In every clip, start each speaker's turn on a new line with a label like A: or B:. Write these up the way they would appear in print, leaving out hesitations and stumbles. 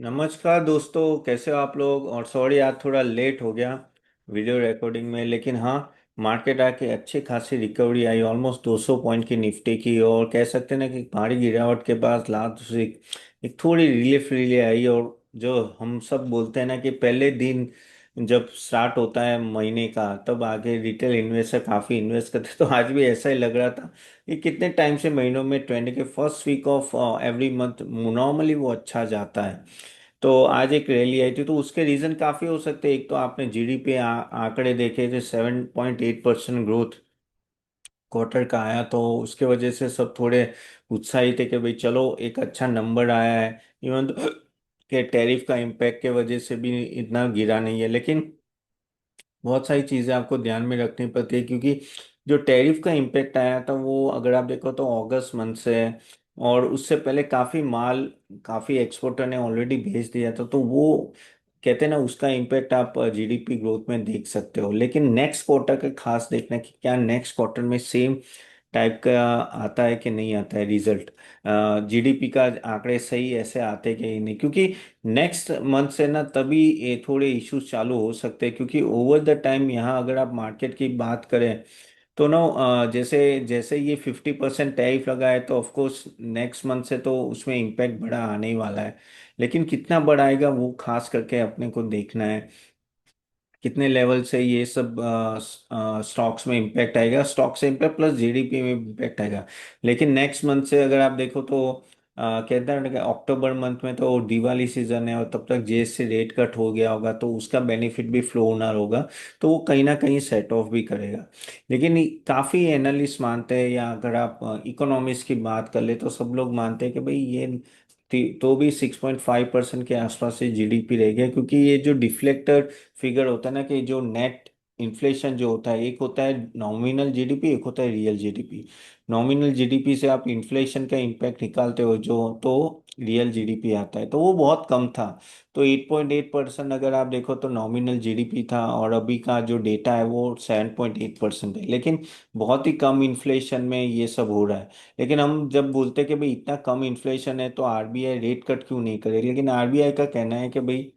A: नमस्कार दोस्तों, कैसे हो आप लोग। और सॉरी आज थोड़ा लेट हो गया वीडियो रिकॉर्डिंग में, लेकिन हाँ, मार्केट आके अच्छी खासी रिकवरी आई। ऑलमोस्ट 200 पॉइंट की निफ्टी की, और कह सकते हैं ना कि भारी गिरावट के बाद लास्ट से एक थोड़ी रिलीफ रिली आई। और जो हम सब बोलते हैं ना कि पहले दिन जब स्टार्ट होता है महीने का, तब आगे रिटेल इन्वेस्टर काफ़ी इन्वेस्ट करते हैं। तो आज भी ऐसा ही लग रहा था कि कितने टाइम से महीनों में ट्रेंड के first week of every month normally वो अच्छा जाता है। तो आज एक रैली आई थी, तो उसके रीजन काफी हो सकते हैं। एक तो आपने जीडीपी आंकड़े देखे थे, 7.8% ग्रोथ क्वार्टर का आया, तो उसके वजह से सब थोड़े उत्साहित थे कि भाई चलो एक अच्छा नंबर आया है। इवन के टैरिफ का इम्पैक्ट के वजह से भी इतना गिरा नहीं है, लेकिन बहुत सारी चीजें आपको ध्यान में रखनी पड़ती है, क्योंकि जो टैरिफ का इम्पैक्ट आया था वो अगर आप देखो तो अगस्त मंथ से है। और उससे पहले काफी माल काफी एक्सपोर्टर ने ऑलरेडी भेज दिया था, तो वो कहते हैं ना उसका इम्पैक्ट आप जीडीपी ग्रोथ में देख सकते हो। लेकिन नेक्स्ट क्वार्टर का खास देखना कि क्या नेक्स्ट क्वार्टर में सेम टाइप का आता है कि नहीं आता है रिजल्ट। जीडीपी का आंकड़े सही ऐसे आते कि नहीं, क्योंकि नेक्स्ट मंथ से ना तभी ये थोड़े इश्यूज चालू हो सकते हैं। क्योंकि ओवर द टाइम यहाँ अगर आप मार्केट की बात करें तो ना जैसे जैसे ये 50% टैरिफ लगा है, तो ऑफ कोर्स नेक्स्ट मंथ से तो उसमें इम्पैक्ट बड़ा आने ही वाला है। लेकिन कितना बड़ा आएगा वो खास करके अपने को देखना है, कितने लेवल से ये सब स्टॉक्स में इम्पैक्ट आएगा, स्टॉक से इम्पैक्ट प्लस जीडीपी में इम्पैक्ट आएगा। लेकिन नेक्स्ट मंथ से अगर आप देखो तो कहते हैं ना कि अक्टूबर मंथ में तो दिवाली सीजन है, और तब तक जीएसटी रेट कट हो गया होगा, तो उसका बेनिफिट भी फ्लो होना होगा। तो वो कहीं ना कहीं सेट ऑफ भी करेगा। लेकिन काफी एनालिस्ट मानते हैं, या अगर आप इकोनॉमिस्ट की बात कर ले तो सब लोग मानते हैं कि भाई ये तो भी 6.5% के आसपास से जीडीपी रहेगा। क्योंकि ये जो डिफ्लेक्टर फिगर होता है ना, कि जो नेट इन्फ्लेशन जो होता है, एक होता है नॉमिनल जीडीपी, एक होता है रियल जीडीपी। नॉमिनल जीडीपी से आप इन्फ्लेशन का इम्पैक्ट निकालते हो जो, तो रियल जीडीपी आता है, तो वो बहुत कम था। तो 8.8% अगर आप देखो तो नॉमिनल जीडीपी था, और अभी का जो डेटा है वो 7.8% है। लेकिन बहुत ही कम इन्फ्लेशन में ये सब हो रहा है। लेकिन हम जब बोलते हैं कि भाई इतना कम इन्फ्लेशन है तो आरबीआई रेट कट क्यों नहीं करे, लेकिन आरबीआई का कहना है कि भाई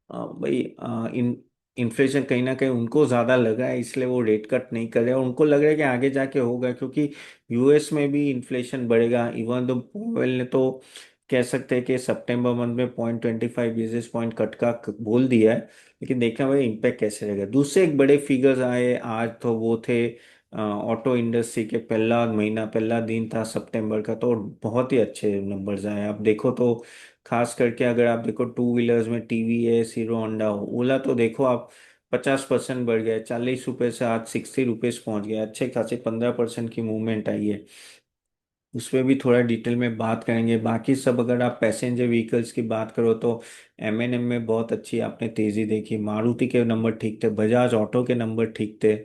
A: भाई इन्फ्लेशन कहीं ना कहीं उनको ज्यादा लगा है, इसलिए वो रेट कट नहीं कर रहे। और उनको लग रहा है कि आगे जाके होगा, क्योंकि यूएस में भी इन्फ्लेशन बढ़ेगा। इवन तो पोवेल ने तो कह सकते हैं कि सितंबर मंथ में 0.25 बेसिस पॉइंट कट का बोल दिया है। लेकिन देखना भाई इम्पैक्ट कैसे रहेगा। दूसरे एक बड़े फिगर्स आए आज, तो वो थे ऑटो इंडस्ट्री के पहला महीना पहला दिन था सितंबर का, तो बहुत ही अच्छे नंबर्स आए। आप देखो तो खास करके अगर आप देखो टू व्हीलर्स में टीवीएस, हीरो होंडा, ओला, तो देखो आप 50% बढ़ गया, 40 रुपए से आज 60 रुपीज पहुंच गया। अच्छे खासे 15% की मूवमेंट आई है। उसमें भी थोड़ा डिटेल में बात करेंगे। बाकी सब अगर आप पैसेंजर व्हीकल्स की बात करो तो एमएनएम में बहुत अच्छी आपने तेजी देखी, मारुति के नंबर ठीक थे, बजाज ऑटो के नंबर ठीक थे।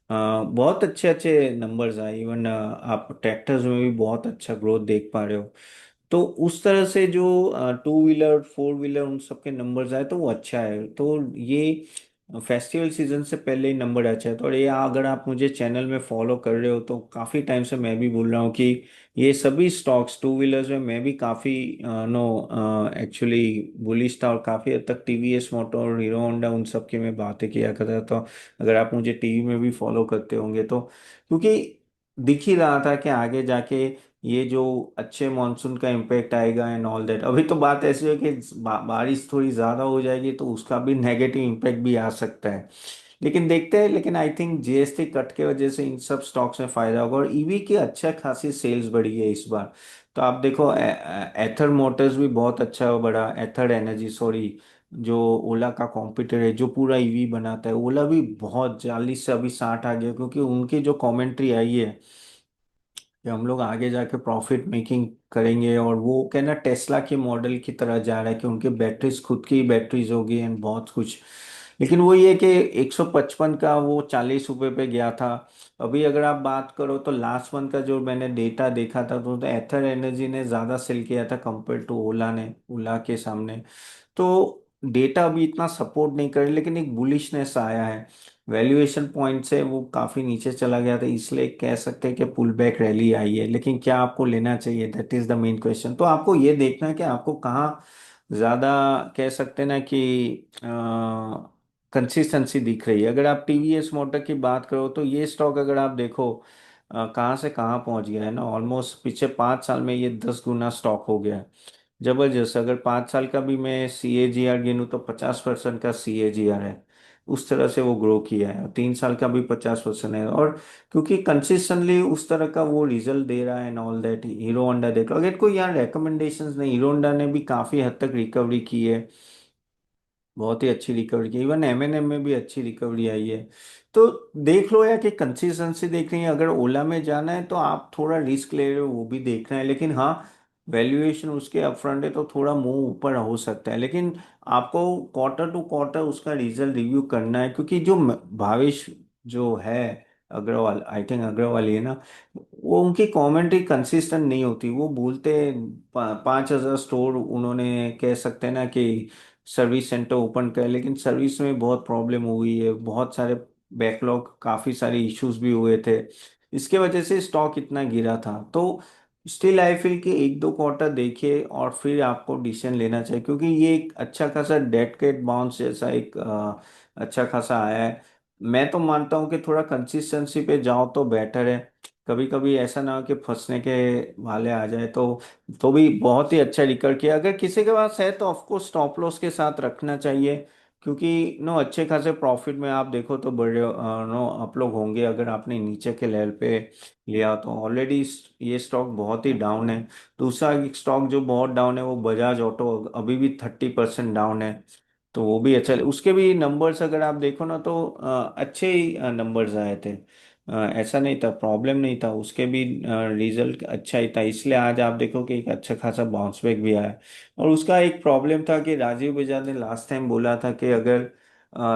A: बहुत अच्छे अच्छे नंबर्स आए। इवन आप ट्रैक्टर्स में भी बहुत अच्छा ग्रोथ देख पा रहे हो। तो उस तरह से जो टू व्हीलर फोर व्हीलर उन सबके नंबर्स आए तो वो अच्छा है। तो ये फेस्टिवल सीजन से पहले ही नंबर अच्छा है। तो और ये अगर आप मुझे चैनल में फॉलो कर रहे हो तो काफ़ी टाइम से मैं भी बोल रहा हूँ कि ये सभी स्टॉक्स टू व्हीलर्स में मैं भी काफ़ी नो एक्चुअली बुलिश था, और काफ़ी हद तक टीवीएस मोटर, हीरो होंडा, उन सब की मैं बातें किया करता था। अगर आप मुझे टीवी में भी फॉलो करते होंगे तो, क्योंकि दिख ही रहा था कि आगे जाके ये जो अच्छे मानसून का इम्पैक्ट आएगा एंड ऑल दैट। अभी तो बात ऐसी है कि बारिश थोड़ी ज़्यादा हो जाएगी तो उसका भी नेगेटिव इम्पैक्ट भी आ सकता है। लेकिन देखते हैं। लेकिन आई थिंक जीएसटी कट के वजह से इन सब स्टॉक्स में फायदा होगा, और ईवी की अच्छा खासी सेल्स बढ़ी है इस बार। तो आप देखो एथर मोटर्स भी बहुत अच्छा बढ़ा, एथर एनर्जी सॉरी, जो ओला का कॉम्पिटिटर है जो पूरा ईवी बनाता है, ओला भी बहुत 40 से अभी 60 आ गया। क्योंकि उनकी जो कमेंट्री आई है कि हम लोग आगे जाके प्रॉफिट मेकिंग करेंगे, और वो कहना टेस्ला के मॉडल की तरह जा रहा है कि उनके बैटरीज खुद की बैटरीज होगी एंड बहुत कुछ। लेकिन वो ये कि 155 का वो 40 रुपए पे गया था। अभी अगर आप बात करो तो लास्ट मंथ का जो मैंने डेटा देखा था, तो एथर एनर्जी ने ज़्यादा सेल किया था कंपेयर टू ओला ने, ओला के सामने। तो डेटा अभी इतना सपोर्ट नहीं करे, लेकिन एक बुलिशनेस आया है। वैल्यूएशन पॉइंट से वो काफी नीचे चला गया था, इसलिए कह सकते हैं कि पुल बैक रैली आई है। लेकिन क्या आपको लेना चाहिए, that is the main question. तो आपको ये देखना है कि आपको कहाँ ज़्यादा कह सकते हैं ना कि कंसिस्टेंसी दिख रही है। अगर आप टीवीएस मोटर की बात करो तो ये स्टॉक अगर आप देखो कहाँ से कहाँ पहुंच गया है ना, ऑलमोस्ट पिछले 5 साल में ये 10 गुना स्टॉक हो गया है। जबरदस्त। अगर 5 साल का भी मैं CAGR गिनूँ तो 50% का CAGR है। उस तरह से वो ग्रो किया है। 3 साल का भी 50% है। और क्योंकि कंसिस्टेंटली उस तरह का वो रिजल्ट दे रहा है and all that. Hero Honda देख लो, अगर कोई यहाँ रिकमेंडेशंस नहीं, हीरो होंडा ने भी काफी हद तक रिकवरी की है। बहुत ही अच्छी रिकवरी की, इवन M&M में भी अच्छी रिकवरी आई है। तो देख लो यार कि कंसिस्टेंसी देख रही है। अगर ओला में जाना है तो आप थोड़ा रिस्क ले रहे हो, वो भी देखना है। लेकिन हाँ, वैल्यूएशन उसके अपफ्रंट है तो थोड़ा मुंह ऊपर हो सकता है। लेकिन आपको क्वार्टर टू क्वार्टर उसका रिजल्ट रिव्यू करना है, क्योंकि जो भावेश जो है अग्रवाल, आई थिंक अग्रवाल ही है ना, वो उनकी कमेंट्री कंसिस्टेंट नहीं होती। वो बोलते 5,000 स्टोर उन्होंने कह सकते हैं ना कि सर्विस सेंटर ओपन कर, लेकिन सर्विस में बहुत प्रॉब्लम हुई है, बहुत सारे बैकलॉग, काफी सारे इश्यूज भी हुए थे। इसके वजह से स्टॉक इतना गिरा था। तो स्टिल आई फील कि 1-2 क्वार्टर देखिए और फिर आपको डिसीजन लेना चाहिए, क्योंकि ये एक अच्छा खासा डेड कैट बाउंस जैसा एक अच्छा खासा आया है। मैं तो मानता हूँ कि थोड़ा कंसिस्टेंसी पे जाओ तो बेटर है। कभी कभी ऐसा ना हो कि फंसने के वाले आ जाए। तो भी बहुत ही अच्छा रिकवर किया। अगर किसी के पास है तो ऑफकोर्स स्टॉप लॉस के साथ रखना चाहिए, क्योंकि नो अच्छे खासे प्रॉफिट में आप देखो तो बड़े नो आप लोग होंगे अगर आपने नीचे के लेवल पे लिया तो। ऑलरेडी ये स्टॉक बहुत ही डाउन है। दूसरा एक स्टॉक जो बहुत डाउन है वो बजाज ऑटो, अभी भी 30% डाउन है। तो वो भी अच्छा, उसके भी नंबर्स अगर आप देखो ना तो अच्छे ही नंबर्स आए थे। ऐसा नहीं था, प्रॉब्लम नहीं था, उसके भी रिजल्ट अच्छा ही था। इसलिए आज आप देखो कि एक अच्छा खासा बाउंस बैक भी आया। और उसका एक प्रॉब्लम था कि राजीव बजाज ने लास्ट टाइम बोला था कि अगर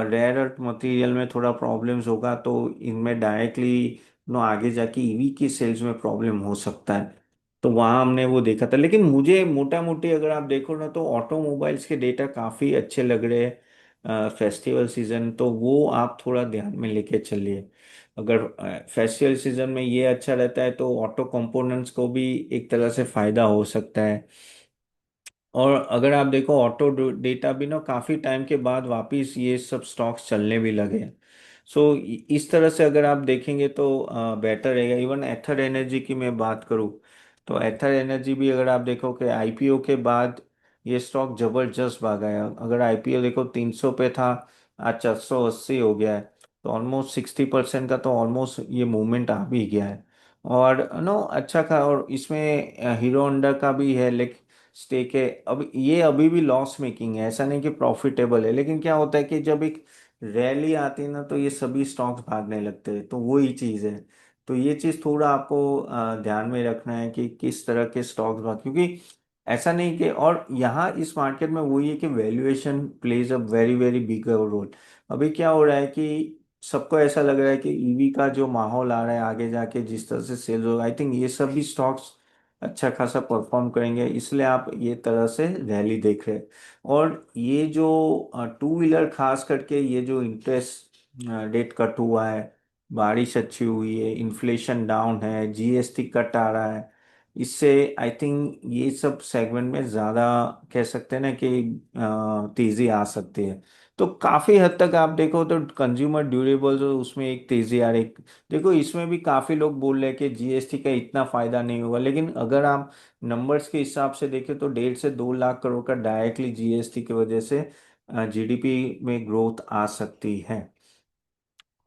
A: रेयर अर्थ मटेरियल में थोड़ा प्रॉब्लम्स होगा तो इनमें डायरेक्टली नो आगे जाके ईवी की सेल्स में प्रॉब्लम हो सकता है। तो वहाँ हमने वो देखा था। लेकिन मुझे मोटा मोटी अगर आप देखो ना तो ऑटोमोबाइल्स के डेटा काफ़ी अच्छे लग रहे हैं फेस्टिवल सीजन। तो वो आप थोड़ा ध्यान में लेके चलिए। अगर फेस्टिवल सीजन में ये अच्छा रहता है तो ऑटो कंपोनेंट्स को भी एक तरह से फायदा हो सकता है। और अगर आप देखो ऑटो डेटा भी ना काफी टाइम के बाद वापिस ये सब स्टॉक्स चलने भी लगे हैं। सो इस तरह से अगर आप देखेंगे तो बेटर रहेगा। इवन एथर एनर्जी की मैं बात करूँ तो एथर एनर्जी भी अगर आप देखो कि आईपीओ के बाद ये स्टॉक जबरदस्त भागा है। अगर आईपीओ देखो 300 पे था, आज 480 हो गया है। तो ऑलमोस्ट 60% का तो ऑलमोस्ट ये मूवमेंट आ भी गया है। और नो अच्छा था। और इसमें हीरो होंडा का भी है लेकिन स्टेक है। अब ये अभी भी लॉस मेकिंग है, ऐसा नहीं कि प्रॉफिटेबल है। लेकिन क्या होता है कि जब एक रैली आती है ना तो ये सभी स्टॉक्स भागने लगते हैं। तो वो ही चीज़ है। तो ये चीज़ थोड़ा आपको ध्यान में रखना है कि किस तरह के स्टॉक्स भाग, क्योंकि ऐसा नहीं कि, और यहाँ इस मार्केट में वही है कि valuation plays a very very big role. अभी क्या हो रहा है कि सबको ऐसा लग रहा है कि ईवी का जो माहौल आ रहा है आगे जाके जिस तरह से सेल होगा, आई थिंक ये सब भी स्टॉक्स अच्छा खासा परफॉर्म करेंगे। इसलिए आप ये तरह से रैली देख रहे हैं। और ये जो टू व्हीलर खास करके ये जो इंटरेस्ट रेट कट हुआ है, बारिश अच्छी हुई है, इन्फ्लेशन डाउन है, जीएसटी कट आ रहा है, इससे आई थिंक ये सब सेगमेंट में ज़्यादा कह सकते हैं ना कि तेज़ी आ सकती है। तो काफ़ी हद तक आप देखो तो कंज्यूमर ड्यूरेबल्स उसमें एक तेज़ी आ रही। देखो इसमें भी काफी लोग बोल रहे हैं कि जीएसटी का इतना फायदा नहीं होगा, लेकिन अगर आप नंबर्स के हिसाब से देखें तो 1.5 से 2 लाख करोड़ का डायरेक्टली जीएसटी की वजह से जीडीपी में ग्रोथ आ सकती है।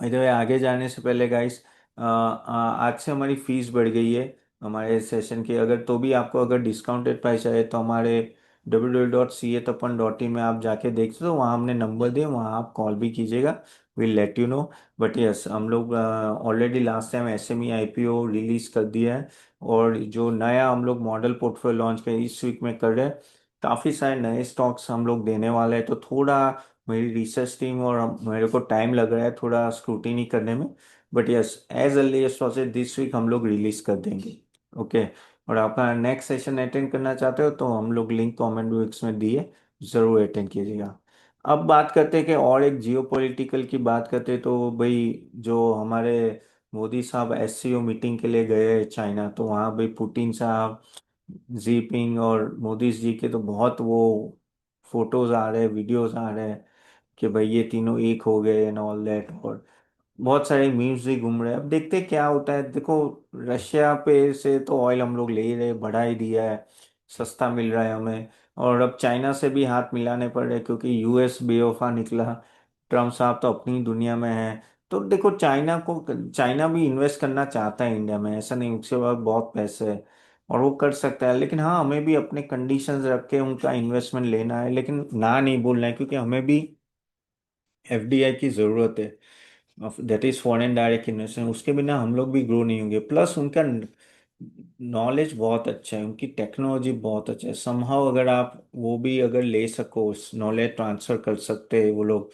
A: इधर आगे जाने से पहले गाइस, आज से हमारी फीस बढ़ गई है हमारे सेशन की। अगर तो भी आपको अगर डिस्काउंटेड प्राइस आए तो हमारे www.catapan.in में आप जाके देख सकते हो, वहाँ हमने नंबर दिए, वहाँ आप कॉल भी कीजिएगा। Will let you know. But yes, हम लोग already last time SME IPO release कर दिया है। और जो नया हम लोग मॉडल पोर्टफोलियो लॉन्च कर इस वीक में कर रहे हैं। काफ़ी सारे नए स्टॉक्स हम लोग देने वाले हैं। तो थोड़ा मेरी रिसर्च टीम और मेरे को टाइम लग रहा है थोड़ा स्क्रूटिनी करने में। But yes, as early as possible this week हम लोग रिलीज कर देंगे। ओके। और आपका नेक्स्ट सेशन अटेंड करना चाहते हो तो हम लोग लिंक कमेंट बॉक्स में दिए, ज़रूर अटेंड कीजिएगा। अब बात करते हैं कि और एक जियो पॉलिटिकल की बात करते हैं तो भाई, जो हमारे मोदी साहब एससीओ मीटिंग के लिए गए चाइना, तो वहाँ भाई पुतिन साहब, जीपिंग और मोदी जी के तो बहुत वो फोटोज आ रहे हैं, वीडियोज आ रहे हैं कि भाई ये तीनों एक हो गए एंड ऑल दैट। और बहुत सारे मीम्स भी घूम रहे हैं। अब देखते हैं क्या होता है। देखो, रशिया पे से तो ऑयल हम लोग ले ही रहे, बढ़ा ही दिया है, सस्ता मिल रहा है हमें। और अब चाइना से भी हाथ मिलाने पड़ रहे क्योंकि यूएस बेवफा निकला। ट्रम्प साहब तो अपनी दुनिया में है। तो देखो, चाइना भी इन्वेस्ट करना चाहता है इंडिया में, ऐसा नहीं, उसके पास बहुत पैसे है और वो कर सकता है। लेकिन हाँ, हमें भी अपने कंडीशंस रख के उनका इन्वेस्टमेंट लेना है, लेकिन ना नहीं बोलना है, क्योंकि हमें भी एफडीआई की जरूरत है। That is foreign direct investment, उसके बिना हम लोग भी ग्रो नहीं होंगे। प्लस उनका नॉलेज बहुत अच्छा है, उनकी टेक्नोलॉजी बहुत अच्छा है। समहाउ अगर आप वो भी अगर ले सको, नॉलेज ट्रांसफर कर सकते हैं वो लोग,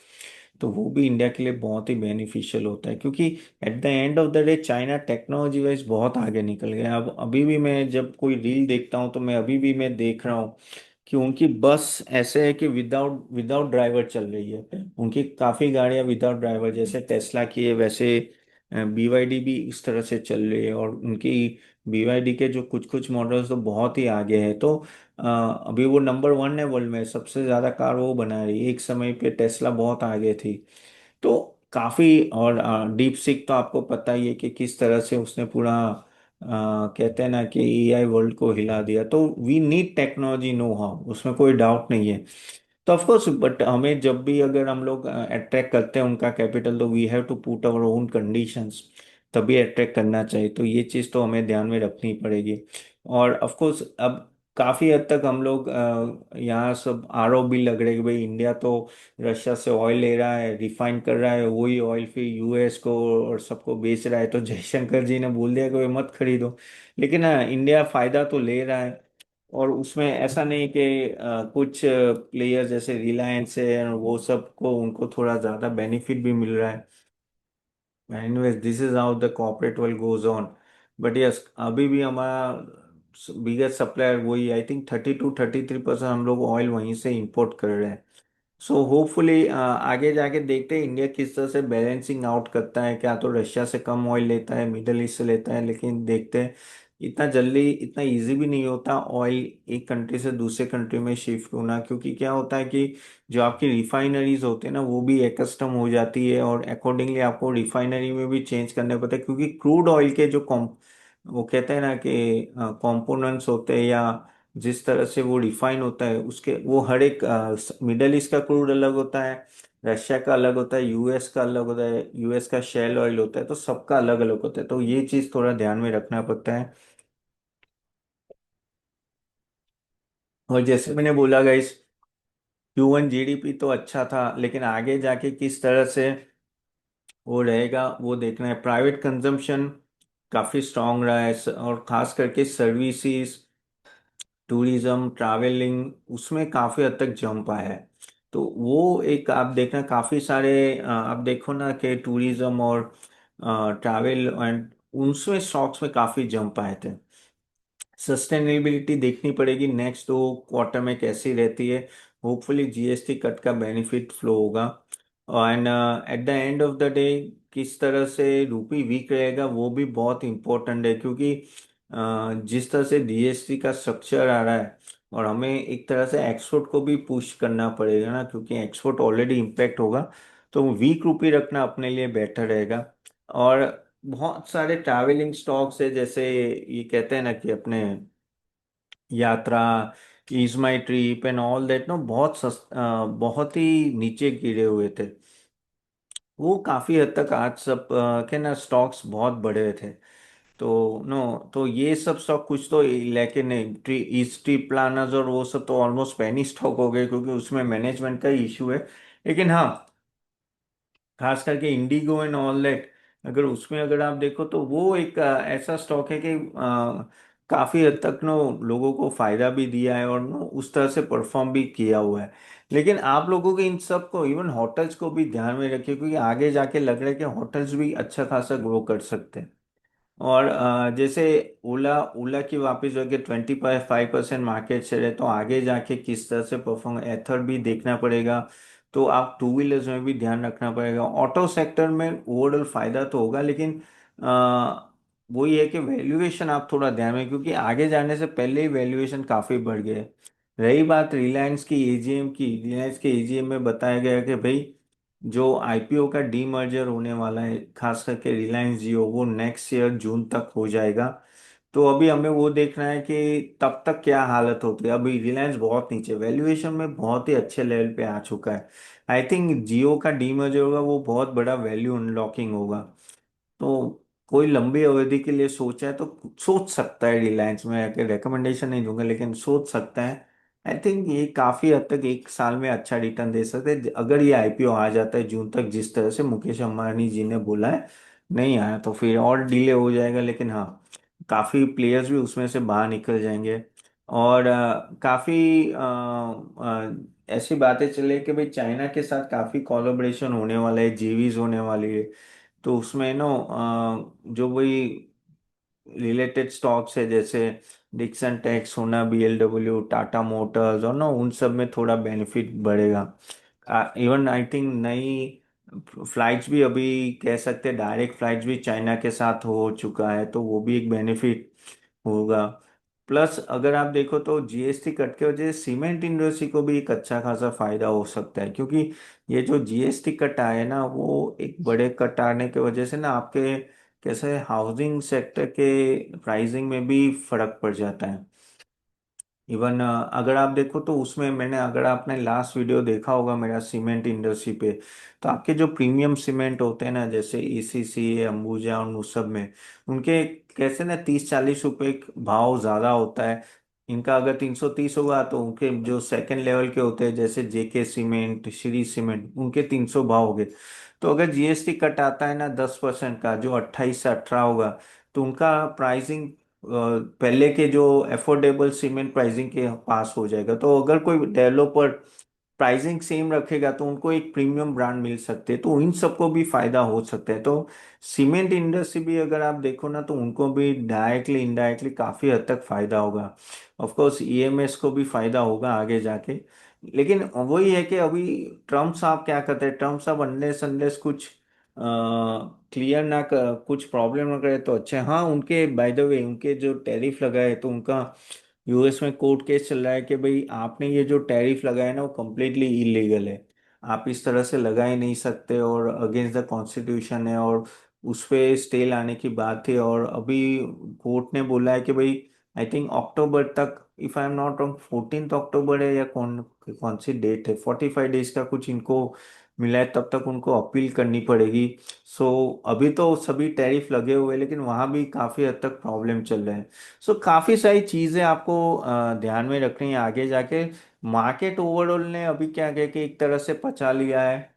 A: तो वो भी इंडिया के लिए बहुत ही बेनिफिशियल होता है। क्योंकि at the end of the day China technology wise बहुत आगे निकल गया। अब अभी भी मैं जब कोई रील देखता हूँ तो मैं अभी भी मैं देख रहा हूँ कि उनकी बस ऐसे है कि विदाउट विदाउट ड्राइवर चल रही है। उनकी काफी गाड़ियां विदाउट ड्राइवर, जैसे टेस्ला की है वैसे BYD भी इस तरह से चल रही है। और उनकी BYD के जो कुछ कुछ मॉडल्स तो बहुत ही आगे है। तो अभी वो नंबर 1 है वर्ल्ड में, सबसे ज्यादा कार वो बना रही है। एक समय पे टेस्ला बहुत आगे थी। तो काफी, और डीप सीक तो आपको पता ही है कि किस तरह से उसने पूरा कहते हैं ना कि AI वर्ल्ड को हिला दिया। तो we need technology, know how, उसमें कोई डाउट नहीं है। तो ऑफ कोर्स, बट हमें जब भी अगर हम लोग अट्रैक्ट करते हैं उनका कैपिटल, तो we have to put our own conditions, तभी अट्रैक्ट करना चाहिए। तो ये चीज़ तो हमें ध्यान में रखनी पड़ेगी। और ऑफ कोर्स अब काफ़ी हद तक हम लोग यहाँ सब आरओ भी लग रहे हैं कि भाई इंडिया तो रशिया से ऑयल ले रहा है, रिफाइन कर रहा है, वही ऑयल फिर यूएस को और सबको बेच रहा है। तो जयशंकर जी ने बोल दिया कि भाई मत खरीदो। लेकिन इंडिया फायदा तो ले रहा है। और उसमें ऐसा नहीं कि कुछ प्लेयर जैसे रिलायंस है और वो सब को उनको थोड़ा ज्यादा बेनिफिट भी मिल रहा है। Anyways, this is how the corporate world goes on. But yes, अभी भी हमारा बिगेस्ट सप्लायर वही, आई थिंक 32-33% हम लोग ऑयल वहीं से इंपोर्ट कर रहे हैं। सो होपफुली आगे जाके देखते हैं इंडिया किस तरह से बैलेंसिंग आउट करता है। क्या तो रशिया से कम ऑयल लेता है, मिडल ईस्ट से लेता है, लेकिन देखते हैं। इतना जल्दी इतना इजी भी नहीं होता ऑयल एक कंट्री से दूसरे कंट्री में शिफ्ट होना। क्योंकि क्या होता है कि जो आपकी रिफाइनरीज होते हैं ना, वो भी एकस्टम हो जाती है और अकॉर्डिंगली आपको रिफाइनरी में भी चेंज करने पड़ता है। क्योंकि क्रूड ऑयल के जो वो कहते हैं ना कि कंपोनेंट्स होते हैं, या जिस तरह से वो रिफाइन होता है, उसके वो हर एक मिडल ईस्ट का क्रूड अलग होता है, रशिया का अलग होता है, यूएस का अलग होता है, यूएस का शेल ऑयल होता है। तो सबका अलग अलग होता है। तो ये चीज थोड़ा ध्यान में रखना पड़ता है। और जैसे मैंने बोला गाइस, Q1 जीडीपी तो अच्छा था, लेकिन आगे जाके किस तरह से वो रहेगा वो देखना है। प्राइवेट कंजम्पशन काफी स्ट्रांग रहा है, और खास करके सर्विसेज, टूरिज्म, ट्रैवलिंग, उसमें काफी हद तक जंप आया है। तो वो एक आप देखना, काफी सारे आप देखो ना कि टूरिज्म और ट्रैवल एंड उनमें स्टॉक्स में काफी जंप आए थे। सस्टेनेबिलिटी देखनी पड़ेगी नेक्स्ट 2 क्वार्टर में कैसी रहती है। होपफुली जीएसटी कट का बेनिफिट फ्लो होगा। And at the end of the day किस तरह से रूपी वीक रहेगा वो भी बहुत इंपॉर्टेंट है। क्योंकि जिस तरह से जीएसटी का स्ट्रक्चर आ रहा है, और हमें एक तरह से एक्सपोर्ट को भी पुश करना पड़ेगा ना, क्योंकि एक्सपोर्ट ऑलरेडी इम्पेक्ट होगा। तो वीक रूपी रखना अपने लिए बेटर रहेगा। और बहुत सारे ट्रैवलिंग स्टॉक्स है, जैसे ये कहते हैं ना कि अपने Yatra, ease my trip and all that no, बहुत ही नीचे गिरे हुए थे। वो काफी हद तक आज सब के ना स्टॉक्स बहुत बढ़े थे। तो नो, तो ये सब स्टॉक कुछ तो लेके नहीं, इस ट्रिप प्लानर्स और वो सब तो ऑलमोस्ट पेनी स्टॉक हो गए, क्योंकि उसमें मैनेजमेंट का इशू है। लेकिन हाँ, खास करके इंडिगो एंड ऑल दैट, अगर उसमें अगर आप देखो तो वो एक ऐसा स्टॉक है कि काफी हद तक नो लोगों को फायदा भी दिया है और नो उस तरह से परफॉर्म भी किया हुआ है। लेकिन आप लोगों के इन सब को, इवन होटल्स को भी ध्यान में रखिए, क्योंकि आगे जाके लग रहा है कि होटल्स भी अच्छा खासा ग्रो कर सकते हैं। और जैसे ओला ओला की वापस हो गई, 25% मार्केट शेयर है। तो आगे जाके किस तरह से परफॉर्म, एथर भी देखना पड़ेगा। तो आप टू व्हीलर्स में भी ध्यान रखना पड़ेगा। ऑटो सेक्टर में ओवरऑल फायदा तो होगा, लेकिन वही है कि वैल्यूएशन आप थोड़ा ध्यान में, क्योंकि आगे जाने से पहले ही वैल्यूएशन काफी बढ़ गए। रही बात रिलायंस की एजीएम की, रिलायंस के एजीएम में बताया गया कि भाई जो आईपीओ का डीमर्जर होने वाला है खास करके रिलायंस जियो, वो नेक्स्ट ईयर जून तक हो जाएगा। तो अभी हमें वो देखना है कि तब तक क्या हालत होती है। अभी रिलायंस बहुत नीचे वैल्यूएशन में बहुत ही अच्छे लेवल पे आ चुका है। आई थिंक जियो का डीमर्जर होगा वो बहुत बड़ा वैल्यू अनलॉकिंग होगा। तो कोई लंबी अवधि के लिए सोचा है तो सोच सकता है रिलायंस में, आके रिकमेंडेशन नहीं दूंगा लेकिन सोच सकता है। आई थिंक ये काफी हद तक एक साल में अच्छा रिटर्न दे सकते हैं अगर ये आईपीओ आ जाता है जून तक, जिस तरह से मुकेश अंबानी जी ने बोला है। नहीं आया तो फिर और डिले हो जाएगा, लेकिन हाँ काफी प्लेयर्स भी उसमें से बाहर निकल जाएंगे। और काफी ऐसी बातें चले कि भाई चाइना के साथ काफी कोलैबोरेशन होने वाला है, जीवीज होने वाली है। तो उसमें नो जो वही रिलेटेड स्टॉक्स है जैसे डिक्सन टेक, सोना, बीएलडब्ल्यू, टाटा मोटर्स, और ना उन सब में थोड़ा बेनिफिट बढ़ेगा। इवन आई थिंक नई फ्लाइट्स भी अभी कह सकते हैं, डायरेक्ट फ्लाइट्स भी चाइना के साथ हो चुका है, तो वो भी एक बेनिफिट होगा। प्लस अगर आप देखो तो जीएसटी कट के वजह से सीमेंट इंडस्ट्री को भी एक अच्छा खासा फायदा हो सकता है, क्योंकि ये जो जीएसटी कट आए ना वो एक बड़े कट आने की वजह से ना आपके कैसे हाउसिंग सेक्टर के प्राइसिंग में भी फर्क पड़ जाता है। इवन अगर आप देखो तो उसमें मैंने, अगर आपने लास्ट वीडियो देखा होगा मेरा सीमेंट इंडस्ट्री पे, तो आपके जो प्रीमियम सीमेंट होते हैं ना जैसे एसीसी, अंबुजा और उन सब में उनके कैसे ना 30-40 रुपए भाव ज्यादा होता है। इनका अगर 330 होगा तो उनके जो सेकंड लेवल के होते हैं जैसे जेके सीमेंट, श्री सीमेंट, उनके 300 भाव हो गए। तो अगर जीएसटी कट आता है ना 10% का, जो 28 से 18 होगा, तो उनका प्राइसिंग पहले के जो एफोर्डेबल सीमेंट प्राइसिंग के पास हो जाएगा। तो अगर कोई डेवलपर प्राइसिंग सेम रखेगा तो उनको एक प्रीमियम ब्रांड मिल सकते हैं, तो इन सबको भी फायदा हो सकता है। तो सीमेंट इंडस्ट्री भी अगर आप देखो ना तो उनको भी डायरेक्टली इनडायरेक्टली काफी हद तक फायदा होगा। ऑफ कोर्स ईएमएस को भी फायदा होगा आगे जाके। लेकिन वही है कि अभी ट्रम्प साहब क्या करते हैं, ट्रम्प साहब अनलेस अनलेस कुछ क्लियर ना कर, कुछ प्रॉब्लम ना करे तो अच्छे। हाँ उनके बाय द वे उनके जो टैरिफ लगाए तो उनका यूएस में कोर्ट केस चल रहा है कि भाई आपने ये जो टैरिफ लगाया ना वो कम्प्लीटली इलीगल है, आप इस तरह से लगा ही नहीं सकते और अगेंस्ट द कॉन्स्टिट्यूशन है। और उस पे स्टे लाने की बात थी, और अभी कोर्ट ने बोला है कि भाई आई थिंक अक्टूबर तक, if I am not wrong 14 अक्टूबर है या कौन कौन सी डेट है, 45 डेज का कुछ इनको मिला है, तब तक उनको अपील करनी पड़ेगी। सो अभी तो सभी टैरिफ लगे हुए हैं लेकिन वहां भी काफी हद तक प्रॉब्लम चल रहे हैं। सो काफी सारी चीजें आपको ध्यान में रखनी है आगे जाके। मार्केट ओवरऑल ने अभी क्या किया कि एक तरह से पचा लिया है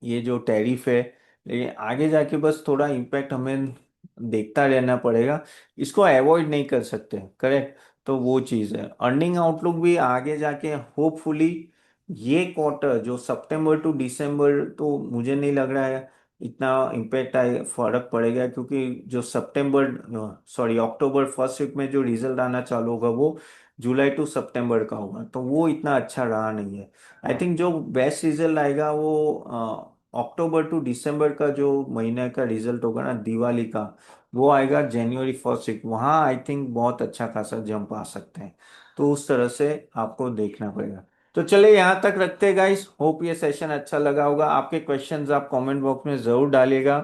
A: ये जो टैरिफ है, लेकिन आगे जाके बस थोड़ा इम्पैक्ट हमें देखता रहना पड़ेगा, इसको अवॉइड नहीं कर सकते, करेक्ट। तो वो चीज़ है, अर्निंग आउटलुक भी आगे जाके होपफुली ये क्वार्टर जो सितंबर टू दिसंबर, तो मुझे नहीं लग रहा है इतना इम्पैक्ट आए, फर्क पड़ेगा, क्योंकि जो सितंबर सॉरी अक्टूबर फर्स्ट वीक में जो रिजल्ट आना चालू होगा वो जुलाई टू सितंबर का होगा, तो वो इतना अच्छा रहा नहीं है। आई थिंक जो बेस्ट रिजल्ट आएगा वो अक्टूबर टू दिसंबर का जो महीने का रिजल्ट होगा ना दिवाली का, वो आएगा जनवरी फर्स्ट वीक, वहाँ आई थिंक बहुत अच्छा खासा जंप आ सकते हैं। तो उस तरह से आपको देखना पड़ेगा। तो चलिए यहाँ तक रखते हैं गाइस, होप ये सेशन अच्छा लगा होगा। आपके क्वेश्चंस आप कमेंट बॉक्स में जरूर डालिएगा।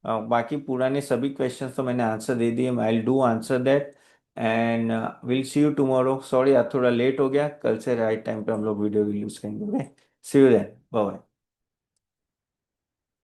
A: बाकी पुराने सभी क्वेश्चंस तो मैंने आंसर दे दिए, I will do answer that. And will see you tomorrow, sorry आज थोड़ा लेट हो गया, कल से राइट टाइम पे हम लोग वीडियो रिलीज करेंगे। Okay, see you then, bye.